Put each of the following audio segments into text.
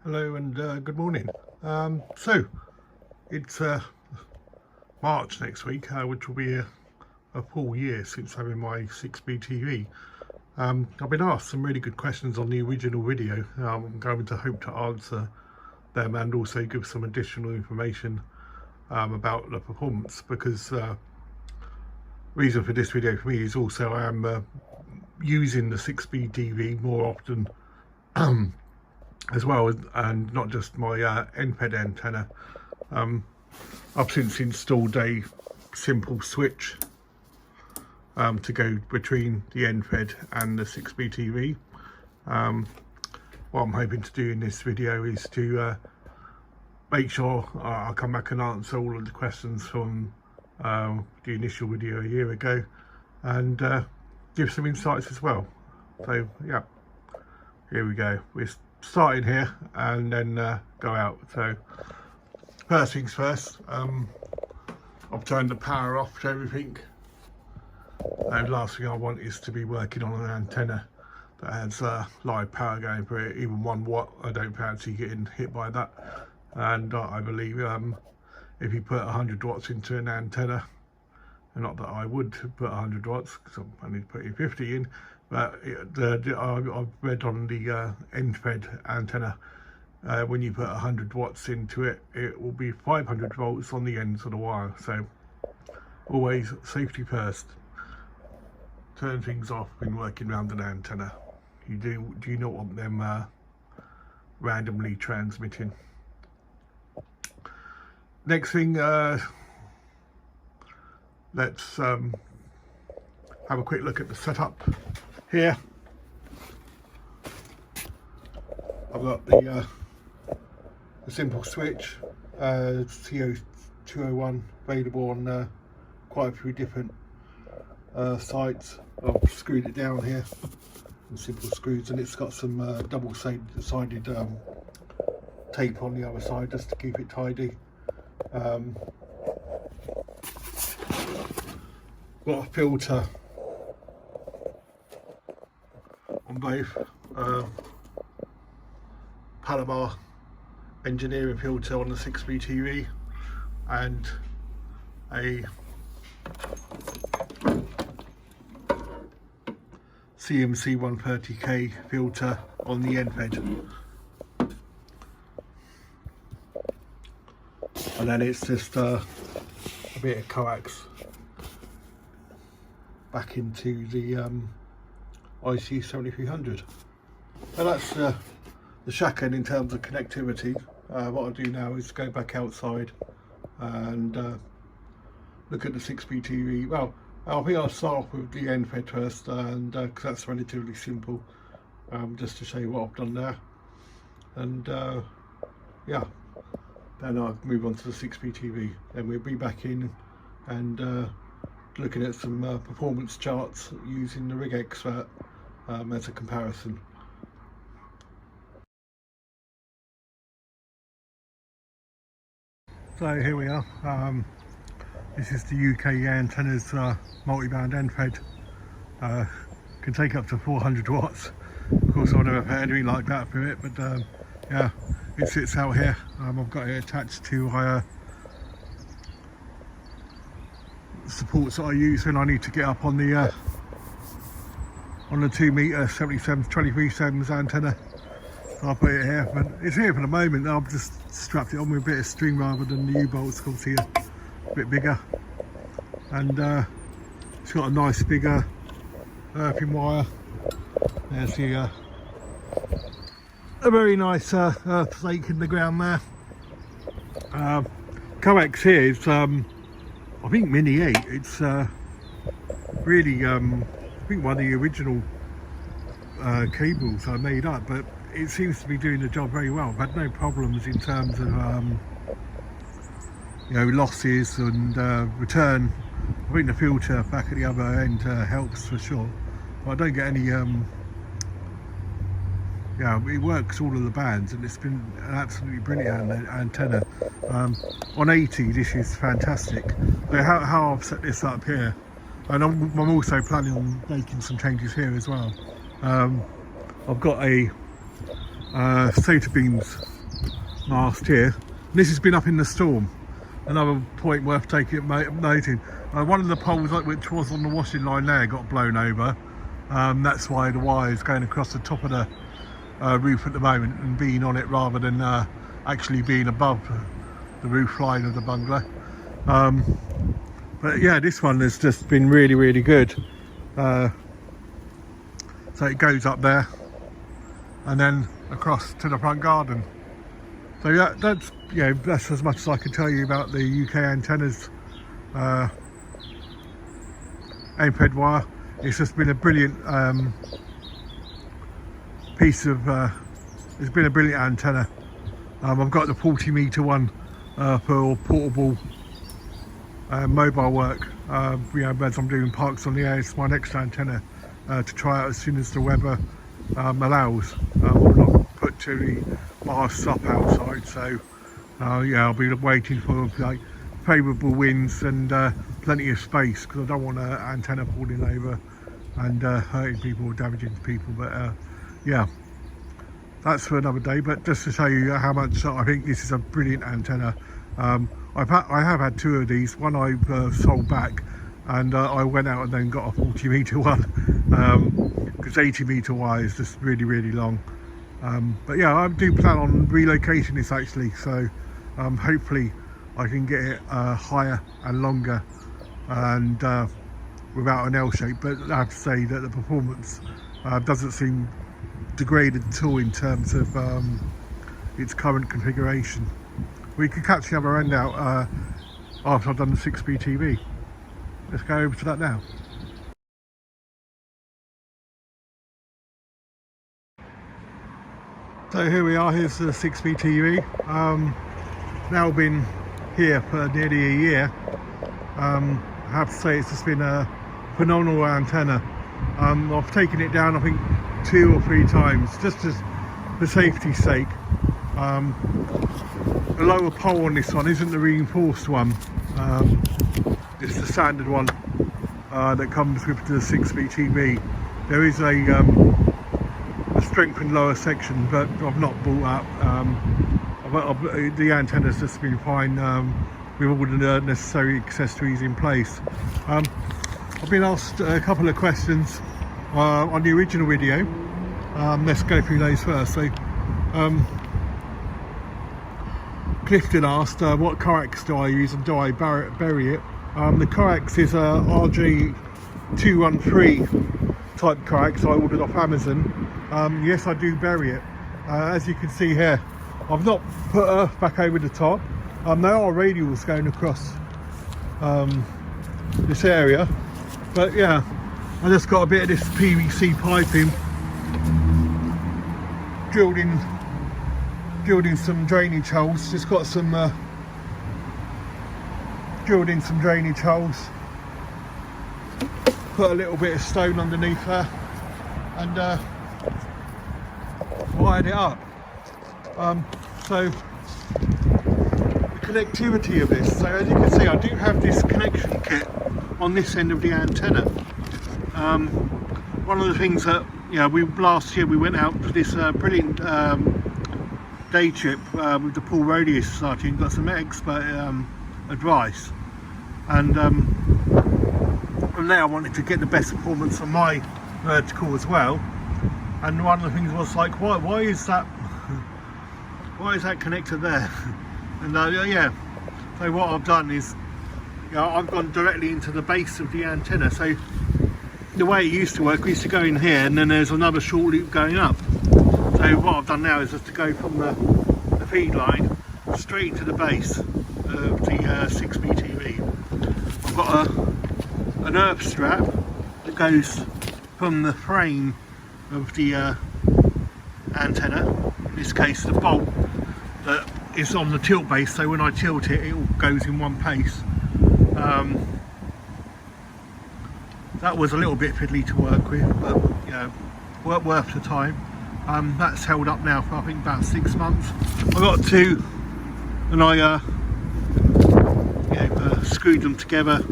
Hello and good morning. So it's March next week, which will be a full year since having my 6B TV. I've been asked some really good questions on the original video. I'm going to hope to answer them and also give some additional information about the performance, because reason for this video for me is also I am using the 6B TV more often as well, and not just my end-fed antenna. I've since installed a simple switch to go between the end-fed and the 6B TV. What I'm hoping to do in this video is to make sure I'll come back and answer all of the questions from the initial video a year ago, and give some insights as well. So yeah, here we go. We're starting here and then go out. So first things first, I've turned the power off to everything. The last thing I want is to be working on an antenna that has live power going through it. Even 1 watt, I don't fancy getting hit by that. And I believe if you put 100 watts into an antenna, and not that I would put 100 watts because I'm only putting 50 in, but I've read on the end-fed antenna, when you put 100 watts into it, it will be 500 volts on the ends of the wire. So always safety first. Turn things off when working around an antenna. You do not want them randomly transmitting. Next thing, let's have a quick look at the setup here. I've got the simple switch, CO201, available on quite a few different sites. I've screwed it down here with simple screws, and it's got some double-sided tape on the other side just to keep it tidy. Got a filter on both, Palomar engineering filter on the 6B TV, and a CMC 130K filter on the end-fed. And then it's just a bit of coax back into the IC 7300. And that's the shack end in terms of connectivity. What I'll do now is go back outside and look at the 6B TV. Well, I think I'll start off with the end-fed first, and because that's relatively simple, just to show you what I've done there. And yeah, then I'll move on to the 6B TV. Then we'll be back in and looking at some performance charts using the Rig Expert as a comparison. So here we are. This is the UK antenna's multi-band end-fed. Can take up to 400 watts. Of course, I've never put anything like that through it, but yeah, it sits out here. I've got it attached to supports that I use when I need to get up on the 2 meter 23/7 antenna. So I'll put it here, but it's here for the moment. I've just strapped it on with a bit of string rather than the U-bolts, because here a bit bigger, and it's got a nice bigger earthing wire. There's the a very nice earth flake in the ground there. Coax here is I think Mini 8. It's really I think one of the original cables I made up, but it seems to be doing the job very well. I've had no problems in terms of you know, losses and return. I think the filter back at the other end helps for sure, but I don't get any yeah, it works all of the bands, and it's been an absolutely brilliant antenna. On 80, this is fantastic. So how I've set this up here, and I'm also planning on making some changes here as well. I've got a SOTA beams mast here. This has been up in the storm. Another point worth noting. One of the poles, which was on the washing line there, got blown over. That's why the wire is going across the top of the roof at the moment and being on it rather than actually being above the roof line of the bungalow. But yeah, this one has just been really, really good. So it goes up there and then across to the front garden. So yeah, that's as much as I can tell you about the UK antennas. MPEG wire. It's just been a brilliant piece of. It's been a brilliant antenna. I've got the 40-meter one for portable mobile work. As I'm doing parks on the air, it's my next antenna to try out as soon as the weather allows. We'll not put to the masts up outside, so yeah, I'll be waiting for like favourable winds and plenty of space, because I don't want an antenna falling over and hurting people or damaging people. But yeah, that's for another day. But just to show you how much I think this is a brilliant antenna. I have had two of these. One I've sold back, and I went out and then got a 40-meter one, because 80-meter wire is just really, really long. But yeah, I do plan on relocating this actually, so hopefully I can get it higher and longer and without an L shape. But I have to say that the performance doesn't seem degraded at all in terms of its current configuration. We could catch the other end out after I've done the 6B TV. Let's go over to that now. So here we are, here's the 6B TV. Now been here for nearly a year. I have to say it's just been a phenomenal antenna. I've taken it down I think 2 or 3 times just as for safety's sake. The lower pole on this one isn't the reinforced one, it's the standard one that comes with the 6B TV. There is a strengthened lower section, but I've not bought up. The antenna's just been fine with all the necessary accessories in place. I've been asked a couple of questions on the original video. Let's go through those first. So Clifton asked what coax do I use and do I bury it? The coax is a RG213 type coax I ordered off Amazon. Yes, I do bury it. As you can see here, I've not put earth back over the top. There are radials going across this area, but yeah, I just got a bit of this PVC piping drilled in some drainage holes. Just got some drilled in some drainage holes, put a little bit of stone underneath there and wired it up. So the connectivity of this, so as you can see I do have this connection kit on this end of the antenna. One of the things that last year we went out for this brilliant day trip with the Paul Rodeo Society and got some expert advice, and from there I wanted to get the best performance on my vertical as well. And one of the things was like, why is that connector there? And yeah, so what I've done is I've gone directly into the base of the antenna. So the way it used to work, we used to go in here and then there's another short loop going up. So what I've done now is just to go from the feed line straight into the base of the 6B TV. I've got an earth strap that goes from the frame of the antenna, in this case the bolt that is on the tilt base, so when I tilt it, it all goes in one piece. That was a little bit fiddly to work with, but worth the time. That's held up now for I think about 6 months. I got 2 and I screwed them together.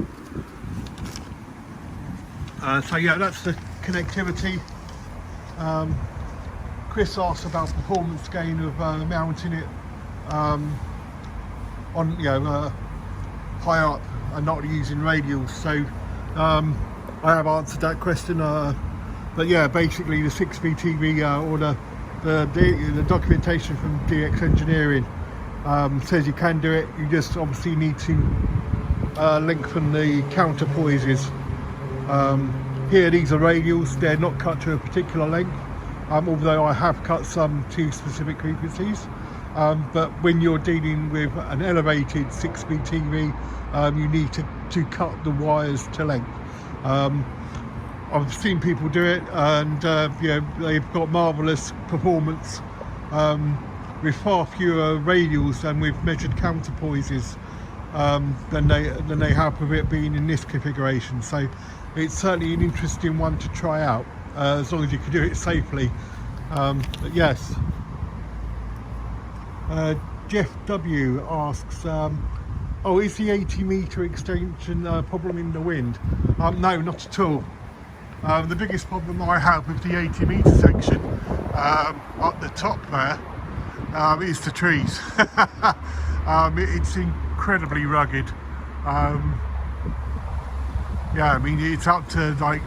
So yeah, that's the connectivity. Chris asked about performance gain of mounting it on high up and not using radials. So I have answered that question. But yeah, basically the 6B TV or the documentation from DX Engineering says you can do it. You just obviously need to lengthen the counterpoises. Here these are radials, they're not cut to a particular length, although I have cut some to specific frequencies. But when you're dealing with an elevated 6B TV, you need to cut the wires to length. I've seen people do it, and they've got marvellous performance with far fewer radials and with measured counterpoises than they have with it being in this configuration. So it's certainly an interesting one to try out, as long as you can do it safely. But yes. Jeff W asks, oh, is the 80 metre extension problem in the wind? No, not at all. The biggest problem I have with the 80 metre section up the top there is the trees. It's incredibly rugged. Yeah, I mean, it's up to like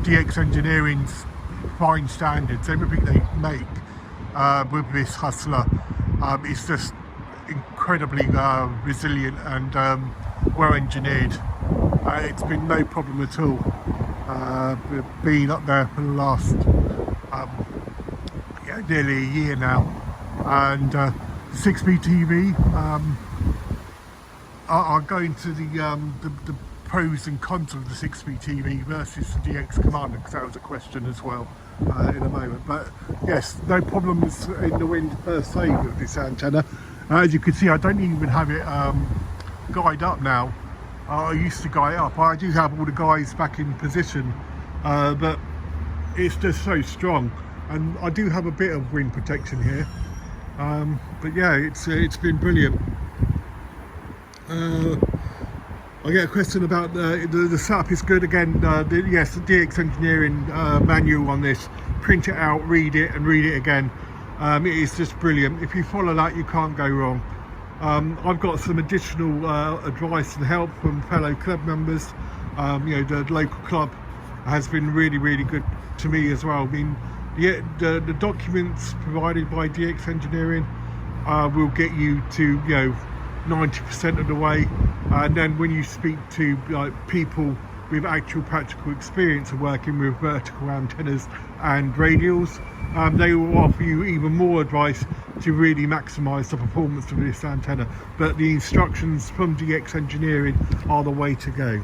DX Engineering's fine standards. Everything they make with this Hustler is just incredibly resilient and well engineered. It's been no problem at all. We've been up there for the last nearly a year now, and 6B TV are going to the pros and cons of the 6B TV versus the DX Commander, because that was a question as well in a moment. But yes, no problems in the wind per se with this antenna. As you can see, I don't even have it guide up now. I used to guide up. I do have all the guys back in position, but it's just so strong, and I do have a bit of wind protection here. But yeah, it's been brilliant. I get a question about the setup is good again. Yes, the DX Engineering manual on this. Print it out, read it, and read it again. It is just brilliant. If you follow that, you can't go wrong. I've got some additional advice and help from fellow club members. The local club has been really, really good to me as well. I mean, the documents provided by DX Engineering will get you to 90% of the way, and then when you speak to people with actual practical experience of working with vertical antennas and radials, they will offer you even more advice to really maximize the performance of this antenna. But the instructions from DX Engineering are the way to go.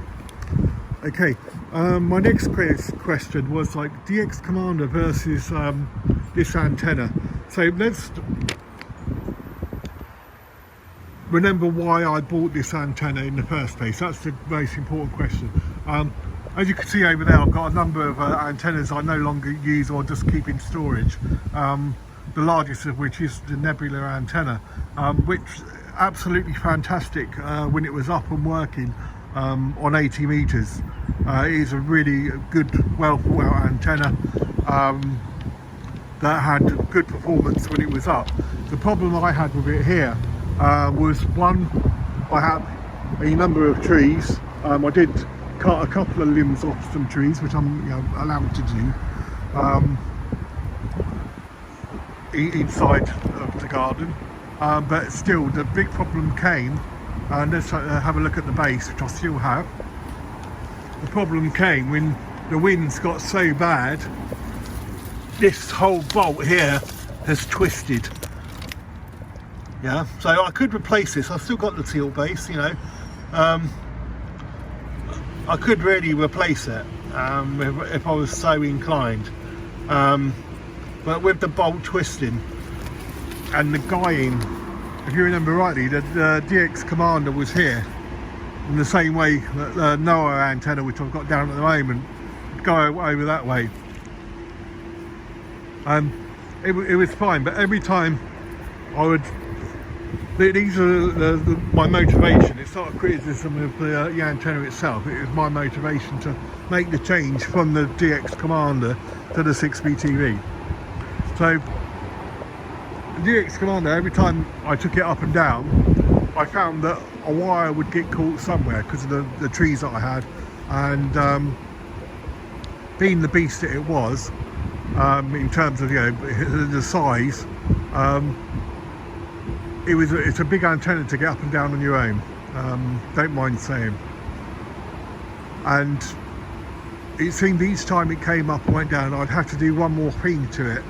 Okay, my next question was like DX Commander versus this antenna. So let's remember why I bought this antenna in the first place. That's the most important question. As you can see over there, I've got a number of antennas I no longer use or just keep in storage. The largest of which is the Nebula antenna, which absolutely fantastic when it was up and working on 80 meters. It is a really good, well thought out antenna that had good performance when it was up. The problem I had with it here was, one, I had a number of trees. I did cut a couple of limbs off some trees, which I'm allowed to do inside of the garden, but still the big problem came, and let's have a look at the base, which I still have. The problem came when the winds got so bad, this whole bolt here has twisted. Yeah, so I could replace this. I've still got the teal base, I could really replace it if I was so inclined, but with the bolt twisting and the guying, if you remember rightly, the DX Commander was here in the same way that the Noah antenna, which I've got down at the moment, would go over that way. It was fine, but every time I would, these are my motivation. It's not a criticism of the antenna itself. It was my motivation to make the change from the DX Commander to the 6B TV. So the DX Commander, every time I took it up and down, I found that a wire would get caught somewhere because of the trees that I had, and being the beast that it was, in terms of, you know, the size, it's a big antenna to get up and down on your own, don't mind saying. And it seemed each time it came up and went down, I'd have to do one more thing to it,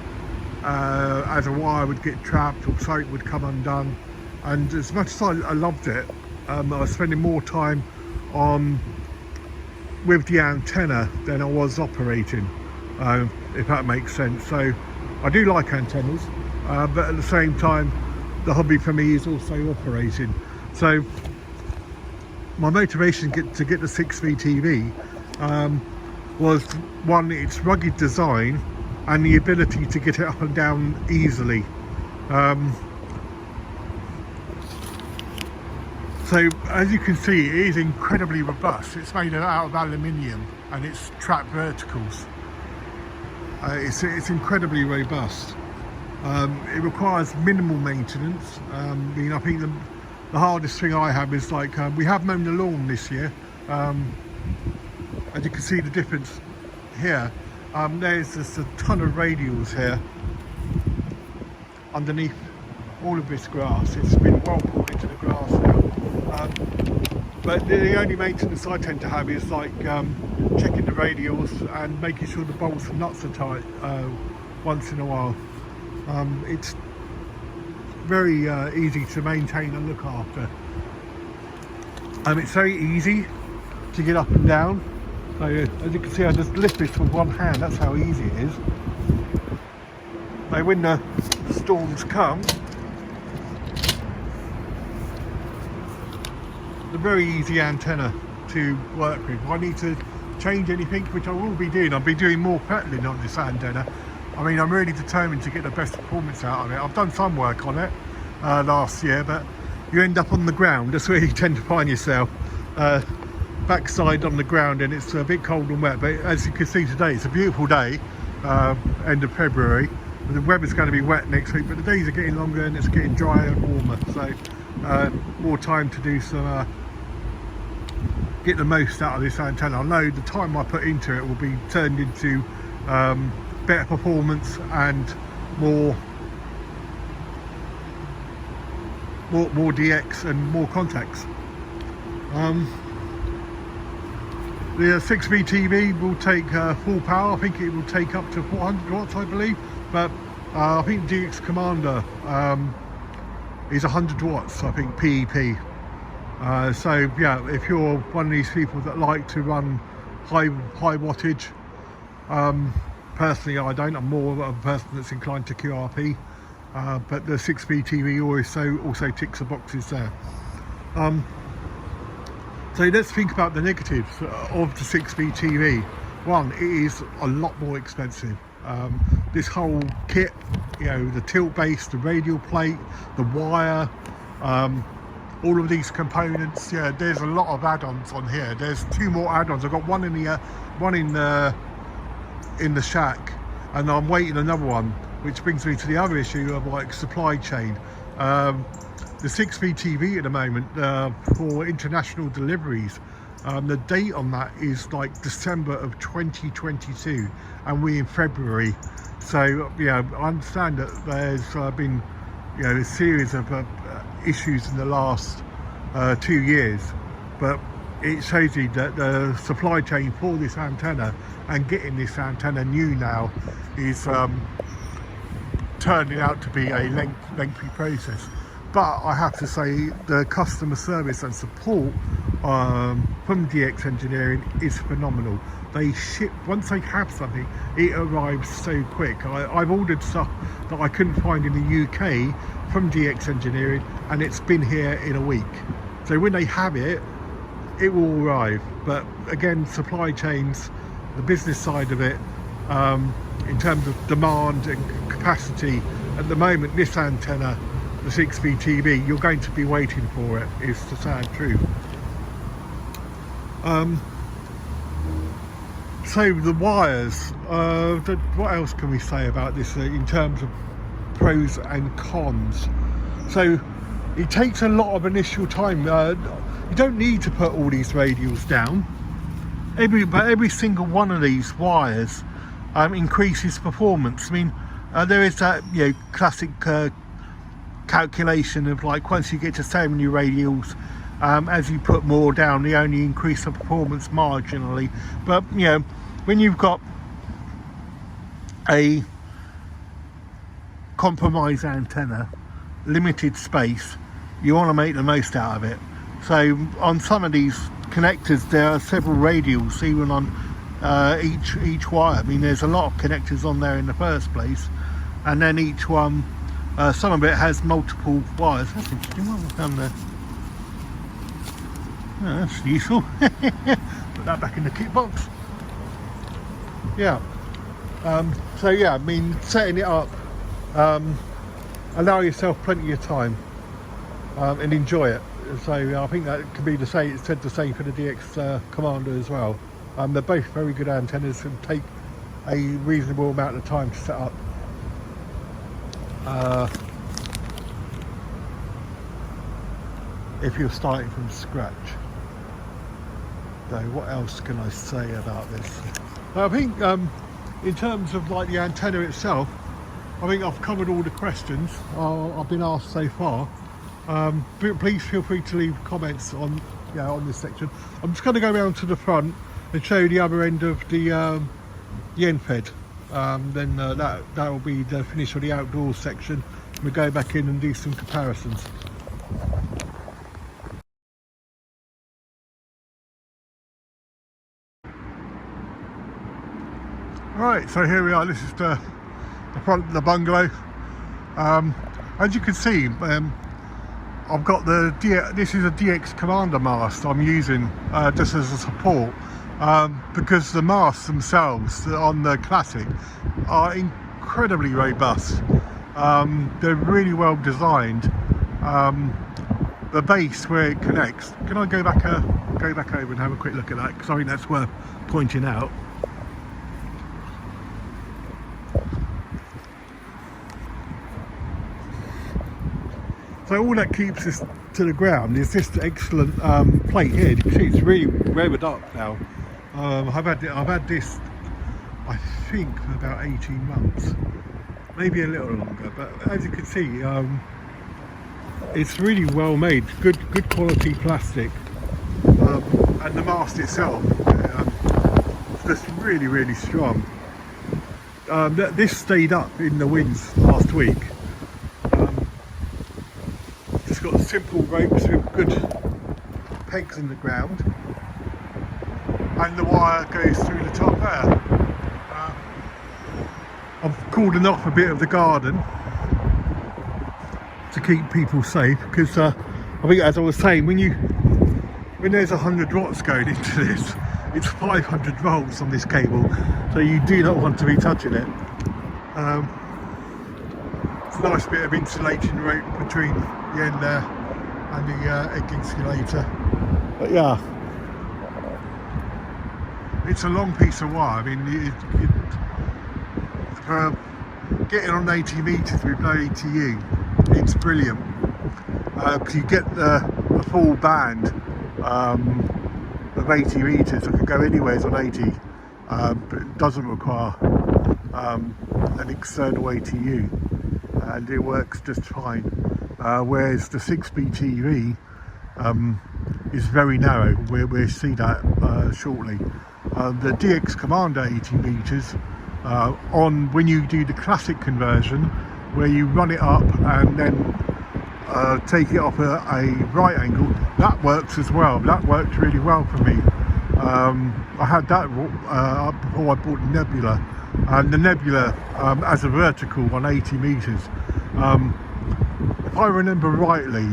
as a wire would get trapped or something would come undone. And as much as I loved it, I was spending more time with the antenna than I was operating, if that makes sense. So I do like antennas, but at the same time, the hobby for me is also operating. So my motivation to get the 6V TV was, one, its rugged design and the ability to get it up and down easily. So as you can see, it is incredibly robust. It's made out of aluminium and it's trapped verticals. It's incredibly robust. It requires minimal maintenance. I mean, I think the hardest thing I have is, like, we have mown the lawn this year. As you can see the difference here, there's just a ton of radials here underneath all of this grass. It's been well pulled into the grass now. But the only maintenance I tend to have is, like, checking the radials and making sure the bolts and nuts are tight once in a while. It's very easy to maintain and look after. It's very easy to get up and down. So as you can see, I just lift this with one hand. That's how easy it is. So when the storms come, it's a very easy antenna to work with. If I need to change anything, which I will be doing, I'll be doing more pedaling on this antenna. I mean, I'm really determined to get the best performance out of it. I've done some work on it last year, but you end up on the ground. That's where you tend to find yourself, backside on the ground, and it's a bit cold and wet. But as you can see today, it's a beautiful day, end of February. The weather's going to be wet next week, but the days are getting longer and it's getting drier and warmer. So more time to do some, get the most out of this antenna. I know the time I put into it will be turned into better performance and more DX and more contacts. The 6V TV will take full power. I think it will take up to 400 watts, I believe, but I think DX Commander is 100 watts, I think, PEP. So yeah, if you're one of these people that like to run high wattage, personally I don't. I'm more of a person that's inclined to QRP, but the 6V TV also ticks the boxes there. So let's think about the negatives of the 6V TV. One, it is a lot more expensive. This whole kit, you know, the tilt base, the radial plate, the wire, all of these components. Yeah, there's a lot of add-ons on here. There's 2 more add-ons. I've got one in the shack, and I'm waiting another one, which brings me to the other issue of, like, supply chain. The 6V TV at the moment, for international deliveries, the date on that is like December of 2022, and we're in February. So yeah, I understand that there's been, you know, a series of issues in the last 2 years, but it shows you that the supply chain for this antenna and getting this antenna new now is turning out to be a lengthy process. But I have to say, the customer service and support from DX Engineering is phenomenal. They ship, once they have something, it arrives so quick. I've ordered stuff that I couldn't find in the UK from DX Engineering, and it's been here in a week. So when they have it, it will arrive. But again, supply chains, the business side of it, in terms of demand and capacity, at the moment, this antenna, the 6V TV, you're going to be waiting for it, is the sad truth. So the wires, what else can we say about this in terms of pros and cons. So it takes a lot of initial time. You don't need to put all these radials down. But every single one of these wires increases performance. I mean, there is that classic calculation of like once you get to so many radials, as you put more down, they only increase the performance marginally. But when you've got a compromised antenna, limited space, you want to make the most out of it. So on some of these connectors there are several radials even on each wire. I mean, there's a lot of connectors on there in the first place, and then each one, some of it has multiple wires. That's interesting. What have I done there? Oh, that's useful. Put that back in the kit box. Yeah. So yeah, I mean, setting it up, allow yourself plenty of time and enjoy it. So I think that could be said the same for the DX Commander as well. They're both very good antennas and take a reasonable amount of time to set up. If you're starting from scratch. So what else can I say about this? I think in terms of like the antenna itself, I think I've covered all the questions I've been asked so far. Please feel free to leave comments on this section. I'm just going to go around to the front and show you the other end of the end fed. Then that will be the finish of the outdoors section. We'll go back in and do some comparisons. Right, so here we are. This is the front of the bungalow. As you can see, I've got this is a DX Commander mast I'm using just as a support, because the masts themselves on the Classic are incredibly robust. They're really well designed. The base where it connects, can I go back over and have a quick look at that, because I think that's worth pointing out. So all that keeps this to the ground is this excellent plate here. You can see it's really weathered up now. I've had this, I think, for about 18 months, maybe a little longer. But as you can see, it's really well made, good quality plastic, and the mast itself is just really strong. This stayed up in the winds last week. Got simple ropes with good pegs in the ground, and the wire goes through the top there. I've cordoned off a bit of the garden to keep people safe, because I think, as I was saying, when there's 100 watts going into this, it's 500 volts on this cable, so you do not want to be touching it. It's a nice bit of insulating rope between the end there and the egg insulator. But yeah, it's a long piece of wire. I mean, for getting on 80 metres with no ETU, it's brilliant, because you get the full band of 80 metres. It can go anywhere on 80, but it doesn't require an external ATU, and it works just fine. Whereas the 6B TV is very narrow. We'll see that shortly. The DX Commander 80 metres, when you do the Classic conversion, where you run it up and then take it off a right angle, that works as well. That worked really well for me. I had that before I bought the Nebula, and the Nebula as a vertical on 80 metres. If I remember rightly,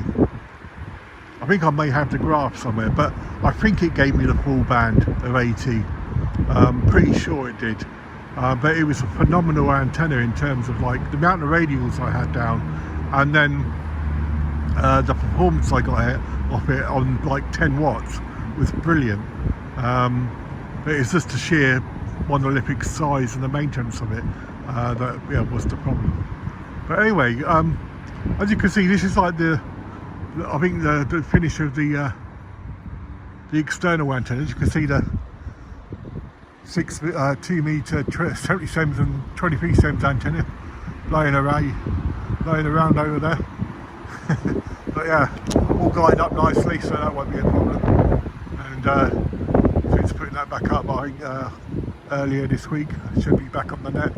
I think I may have the graph somewhere, but I think it gave me the full band of 80. Pretty sure it did. But it was a phenomenal antenna in terms of like the amount of radials I had down, and then the performance I got off it on like 10 watts was brilliant. But it's just the sheer monolithic size and the maintenance of it that was the problem. But anyway, as you can see, this is like I think the finish of the external antenna. As you can see, the 2 meter 77s and 23/7 antenna laying around over there. But yeah, all lined up nicely, so that won't be a problem. And since putting that back up, I think earlier this week, I should be back on the net,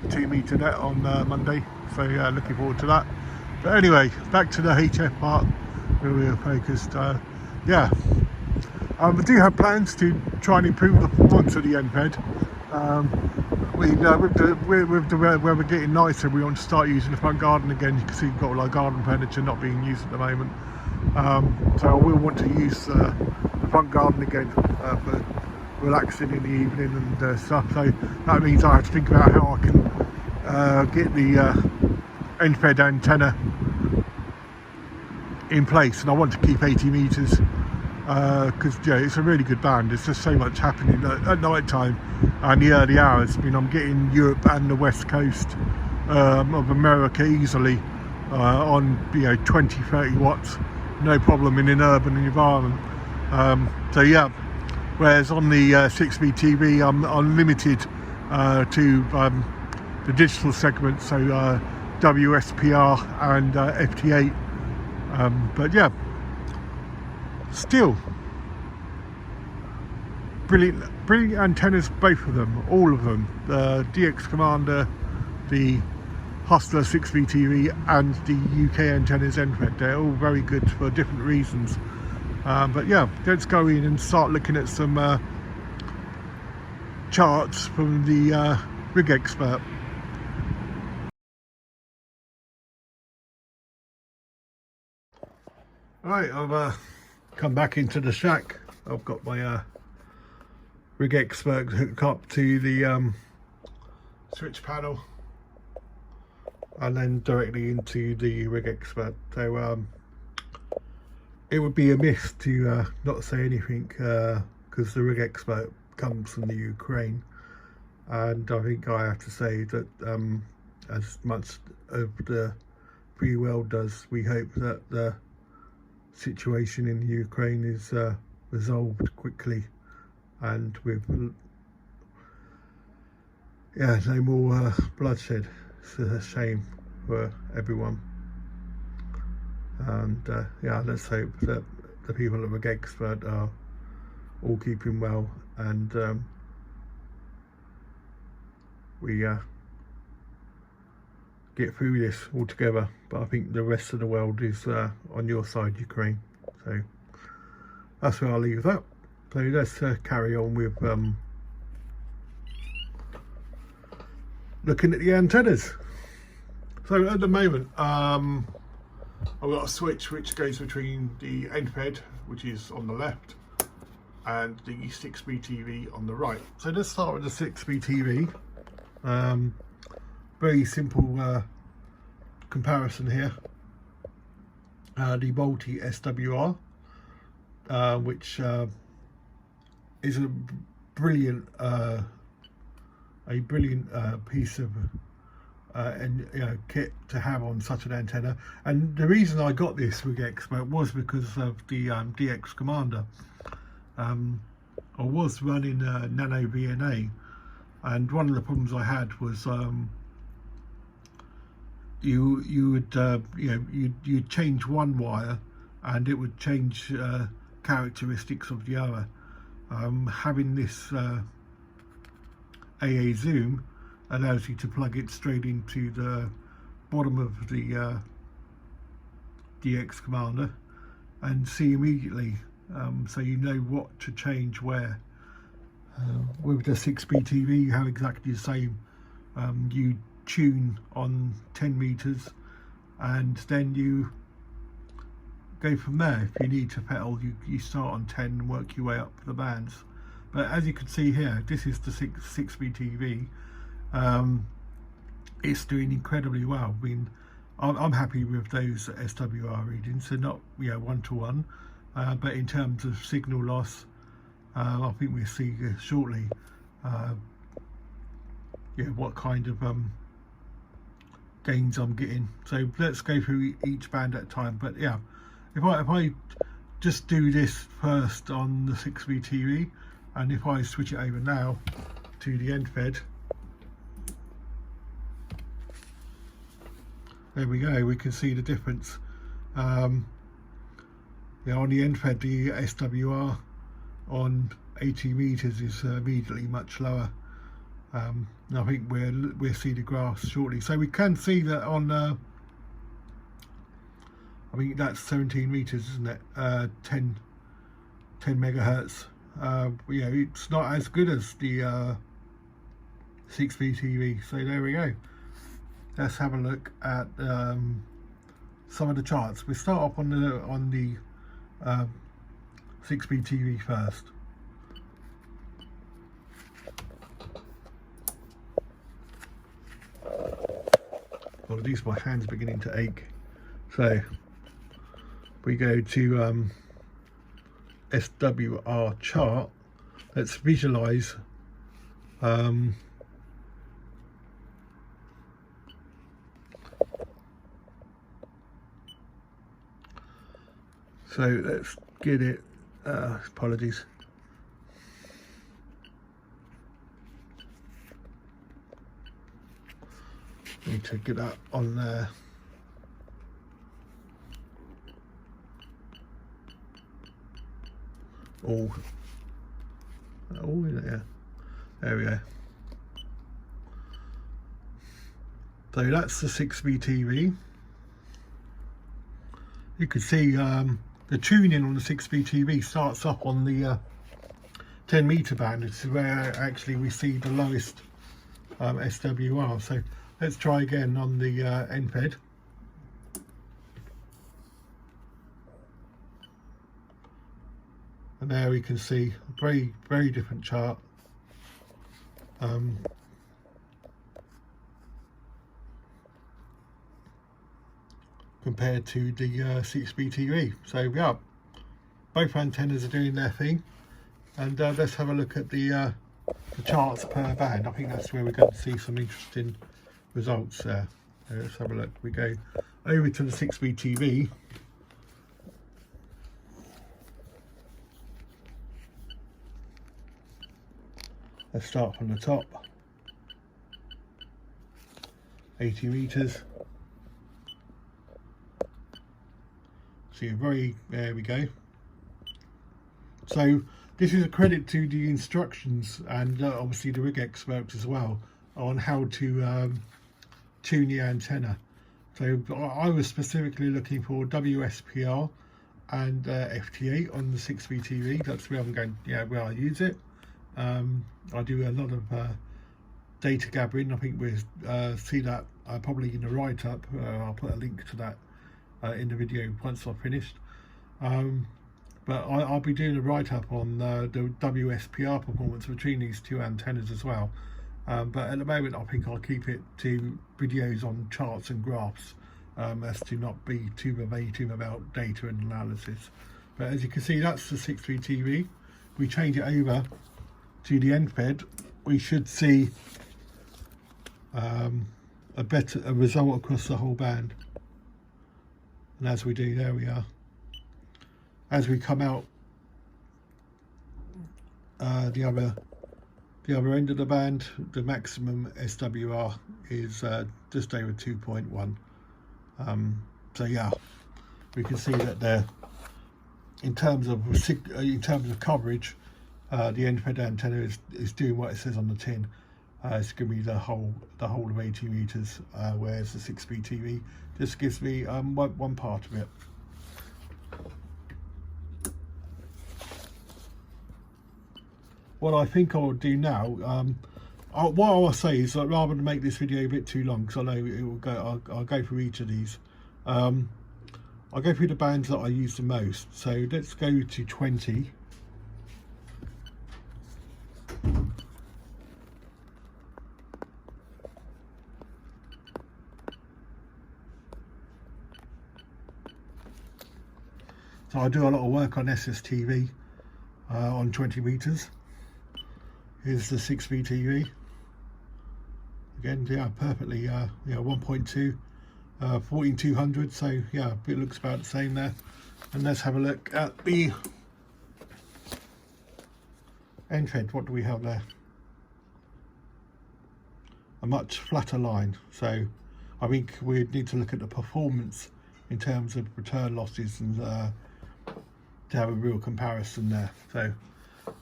the 2 meter net on Monday. So yeah, looking forward to that. But anyway, back to the HF part where we were focused. Yeah, we do have plans to try and improve the performance of the NPED. With the weather getting nicer, we want to start using the front garden again. You can see we've got all our garden furniture not being used at the moment. So I will want to use the front garden again for relaxing in the evening and stuff. So that means I have to think about how I can get the NPED antenna in place, and I want to keep 80 meters because yeah, it's a really good band. There's just so much happening at night time and the early hours. I mean, I'm getting Europe and the west coast of America easily on 20-30 watts, no problem in an urban environment. So yeah, whereas on the 6B TV I'm limited to the digital segment, so WSPR and FT8. But yeah, still brilliant antennas, both of them, all of them. The DX Commander, the Hustler 6B TV and the UK antennas NPED, they're all very good for different reasons. But yeah, let's go in and start looking at some charts from the Rig Expert. Right, I've come back into the shack. I've got my Rig Expert hooked up to the switch panel and then directly into the Rig Expert. So it would be amiss to not say anything because the Rig Expert comes from the Ukraine, and I think I have to say that as much of the free world does, we hope that the situation in Ukraine is resolved quickly and with no more bloodshed. It's a shame for everyone, and yeah, let's hope that the people at Rig Expert are all keeping well, and we get through this all together. But I think the rest of the world is on your side, Ukraine. So that's where I'll leave that. So let's carry on with looking at the antennas. So at the moment I've got a switch which goes between the NPED, which is on the left, and the 6B TV on the right. So let's start with the 6B TV. Very simple comparison here. The multi SWR, which is a brilliant piece of kit to have on such an antenna. And the reason I got this Rig Expert was because of the DX Commander. I was running Nano VNA, and one of the problems I had was you'd change one wire and it would change characteristics of the other. Having this AA zoom allows you to plug it straight into the bottom of the DX Commander and see immediately, so you know what to change where. With the 6B TV you have exactly the same. You tune on 10 meters and then you go from there. If you need to pedal, you start on 10 and work your way up the bands. But as you can see here, this is the 6B TV. It's doing incredibly well. I mean, I'm happy with those SWR readings. They're not one-to-one, but in terms of signal loss, I think we'll see shortly what kind of gains I'm getting. So let's go through each band at a time. But yeah, if I just do this first on the 6V TV, and if I switch it over now to the end fed, there we go, we can see the difference. Yeah, on the end fed, the SWR on 80 meters is immediately much lower. I think we'll see the graphs shortly. So we can see that on I think that's 17 meters, isn't it? 10 megahertz. Yeah, it's not as good as the 6V TV. So there we go. Let's have a look at some of the charts. We'll start off on the 6V TV first. Apologies, my hand's beginning to ache. So we go to SWR chart. Let's visualize so let's get it. Apologies. Need to get that on there. Oh, yeah. There we go. So that's the 6V TV. You can see the tuning on the 6V TV starts up on the 10 meter band. It's where actually we see the lowest SWR. So let's try again on the end fed. And there we can see a very different chart. Compared to the 6V TV. So yeah, both antennas are doing their thing. And let's have a look at the charts per band. I think that's where we're going to see some interesting results there. Let's have a look. We go over to the 6V TV. Let's start from the top. 80 meters. See, there we go. So this is a credit to the instructions and obviously the rig experts as well on how to tune the antenna. So I was specifically looking for WSPR and FT8 on the 6V TV. That's where I'm going, where I use it. I do a lot of data gathering. I think we'll see that probably in the write-up. I'll put a link to that in the video once I've finished. But I'll be doing a write-up on the WSPR performance between these two antennas as well. But at the moment I think I'll keep it to videos on charts and graphs as to not be too verbatim about data and analysis. But as you can see, that's the 6V TV. We change it over to the end fed, we should see a result across the whole band. And as we do, there we are. As we come out the other end of the band, the maximum SWR is just over 2.1. So yeah, we can see that there, in terms of coverage, the end fed antenna is doing what it says on the tin. It's giving me the whole of 80 meters, whereas the 6V TV just gives me one part of it. What I think I will do now, what I'll say is that rather than make this video a bit too long, because I know it will go, I'll go through each of these. I'll go through the bands that I use the most. So let's go to 20. So I do a lot of work on SSTV on 20 meters. Here's the 6V TV. again, yeah, perfectly, yeah, 1.2, 14200. So yeah, it looks about the same there. And let's have a look at the end thread. What do we have there? A much flatter line. So I think we need to look at the performance in terms of return losses and to have a real comparison there. So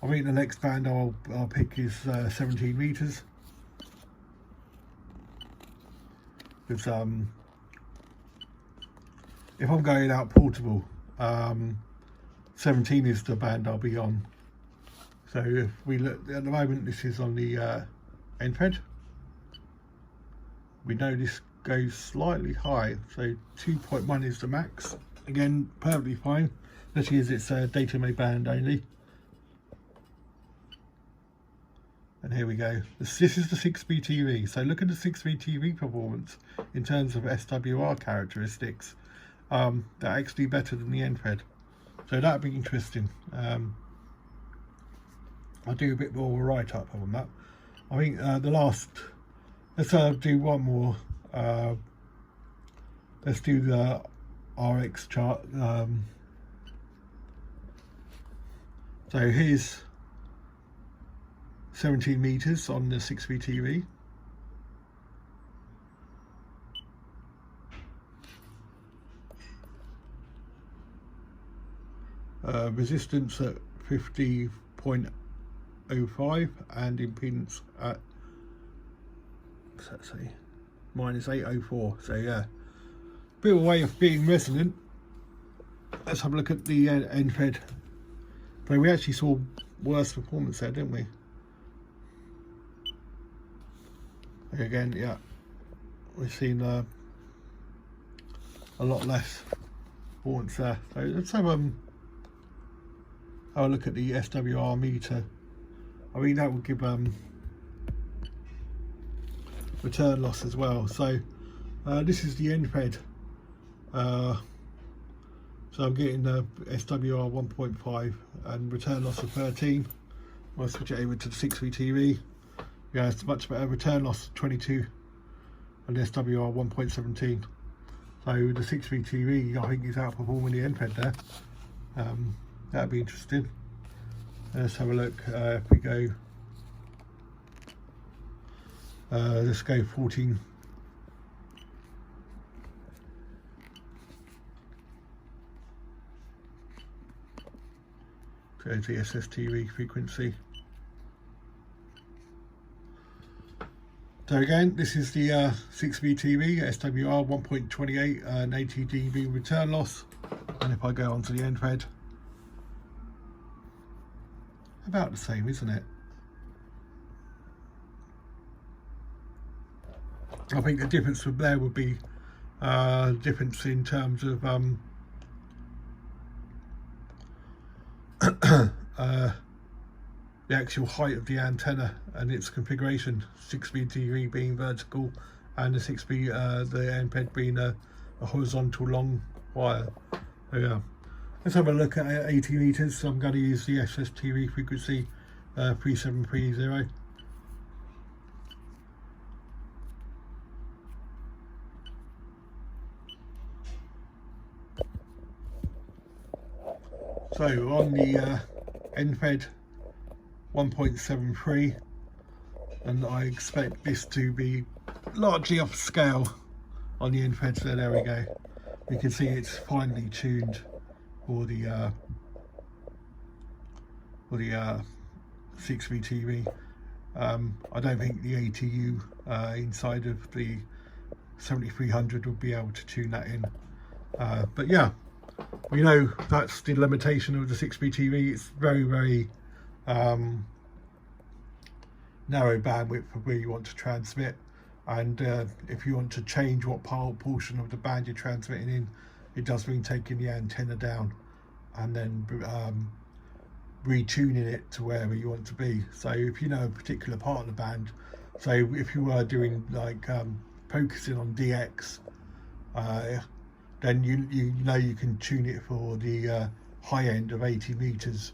I think the next band I'll pick is 17 meters, because if I'm going out portable, 17 is the band I'll be on. So if we look at the moment, this is on the end thread. We know this goes slightly high, so 2.1 is the max. Again, perfectly fine. Let's use its data mode band only. And here we go. This is the 6BTV. So look at the 6BTV performance in terms of SWR characteristics. They're actually better than the end thread. So that'd be interesting. I'll do a bit more of a write-up on that. I think the last, let's do one more. Let's do the RX chart. So here's 17 meters on the 6BTV. Resistance at 50.05 and impedance at, let's say, -804. So yeah, bit of a way of being resonant. Let's have a look at the end thread. But we actually saw worse performance there, didn't we? Again, yeah, we've seen a lot less performance there. So let's have a look at the SWR meter. I mean, that will give return loss as well. So this is the end thread. So I'm getting the SWR 1.5 and return loss of 13. I'll switch it over to the 6BTV. Yeah, it's much better. Return loss 22 and the SWR 1.17. So the 6BTV, I think, is outperforming the end thread there. That'd be interesting. Let's have a look. If we go, let's go 14. Go to the SSTV frequency. So again, this is the 6BTV SWR 1.28 and 80 dB return loss. And if I go onto the end thread, about the same, isn't it? I think the difference from there would be difference in terms of the actual height of the antenna and its configuration. 6BTV being vertical and the 6B the end thread being a horizontal long wire. So yeah, let's have a look at 80 meters. So I'm going to use the SSTV frequency 3730. So on the end thread 1.73, and I expect this to be largely off scale on the end thread. So there we go. You can see it's finely tuned for the 6BTV. I don't think the ATU inside of the 7300 would be able to tune that in. But yeah, we know that's the limitation of the 6BTV. It's very, very narrow bandwidth for where you want to transmit, and if you want to change what portion of the band you're transmitting in, it does mean taking the antenna down and then retuning it to wherever you want to be. So if you know a particular part of the band, so if you were doing like focusing on DX, then you know you can tune it for the high end of 80 meters,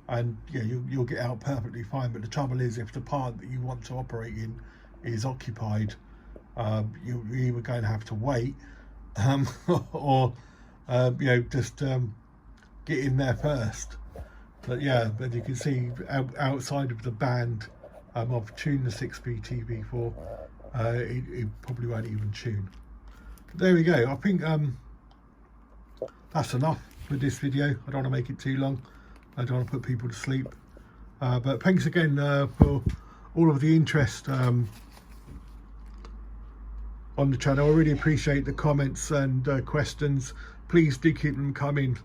and yeah, you'll get out perfectly fine. But the trouble is, if the part that you want to operate in is occupied, you're either going to have to wait or you know, just get in there first. But yeah, but you can see outside of the band I've tuned the 6B TV for, it probably won't even tune. But there we go. I think that's enough for this video. I don't want to make it too long. I don't want to put people to sleep. But thanks again for all of the interest on the channel. I really appreciate the comments and questions. Please do keep them coming.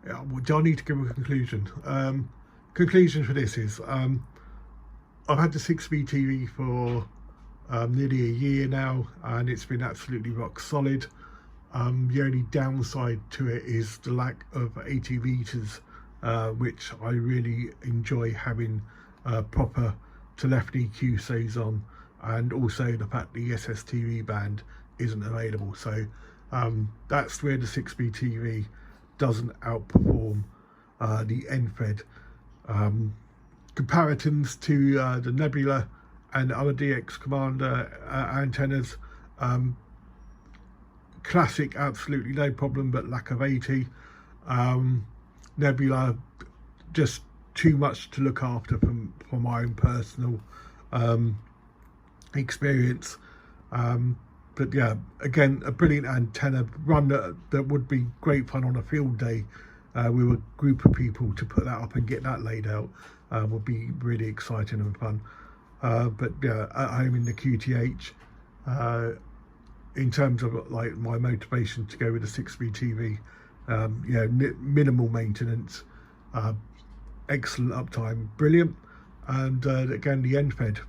Do I need to give a conclusion? Conclusion for this is I've had the 6B TV for nearly a year now, and it's been absolutely rock solid. The only downside to it is the lack of 80 meters, which I really enjoy having proper telephony QSOs on, and also the fact the SSTV band isn't available. So that's where the 6B TV doesn't outperform the NFED. Comparisons to the Nebula and other DX Commander antennas, classic, absolutely no problem, but lack of 80. Nebula, just too much to look after from my own personal experience. But yeah, again, a brilliant antenna, run that would be great fun on a field day with a group of people. To put that up and get that laid out would be really exciting and fun. But yeah, at home in the QTH, in terms of like my motivation to go with the 6B TV, yeah, minimal maintenance, excellent uptime, brilliant. And again, the NFED,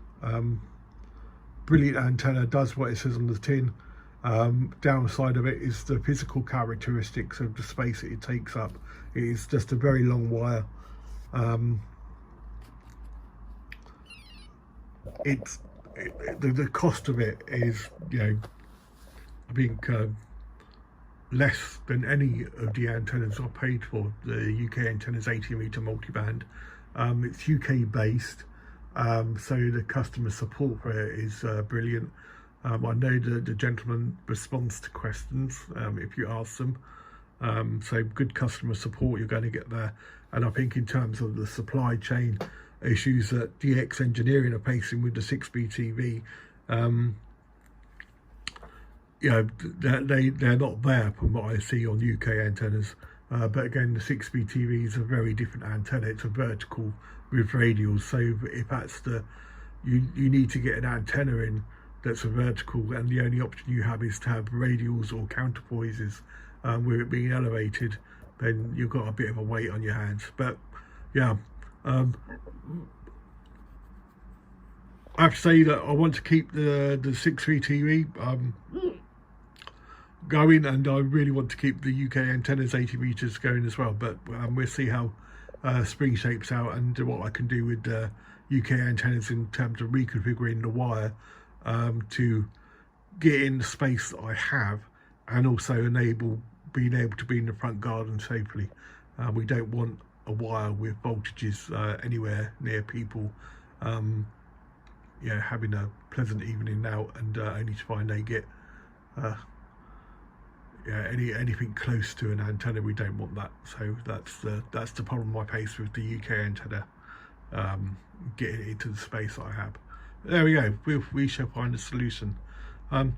brilliant antenna, does what it says on the tin. Downside of it is the physical characteristics of the space that it takes up. It is just a very long wire. The cost of it is, you know, I think less than any of the antennas I've paid for. The UK antenna's 80 meter multiband. It's UK based. So the customer support for it is brilliant. I know the gentleman responds to questions if you ask them. So good customer support you're going to get there. And I think in terms of the supply chain issues that DX Engineering are facing with the 6B TV, you know, they're not there from what I see on UK antennas. But again, the 6B TV is a very different antenna. It's a vertical with radials. So if that's you need to get an antenna in that's a vertical, and the only option you have is to have radials or counterpoises with it being elevated, then you've got a bit of a weight on your hands. But yeah, I have to say that I want to keep the 6B TV going, and I really want to keep the UK antennas 80 meters going as well. But we'll see how spring shapes out and what I can do with UK antennas in terms of reconfiguring the wire to get in the space that I have, and also being able to be in the front garden safely. We don't want a wire with voltages anywhere near people, yeah, having a pleasant evening out and only to find they get yeah, anything close to an antenna. We don't want that. So that's the problem I face with the UK antenna, getting into the space I have. There we go. We shall find a solution. I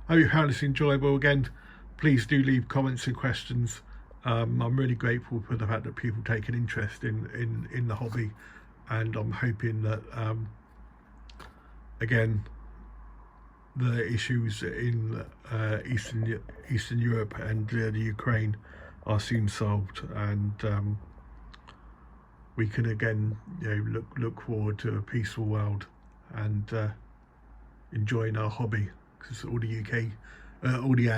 hope you found this enjoyable. Again, please do leave comments and questions. I'm really grateful for the fact that people take an interest in the hobby, and I'm hoping that again, the issues in Eastern Europe and the Ukraine are soon solved, and we can again, you know, look forward to a peaceful world and enjoying our hobby, because all the UK all the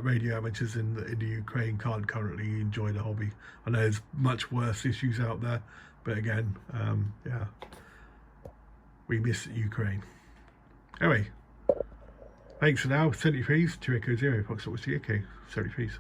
radio amateurs in the Ukraine can't currently enjoy the hobby. I know there's much worse issues out there, but again, yeah, we miss Ukraine. Anyway, thanks for now. 73s, 2 Echo 0, Fox Whiskey Echo, 73s.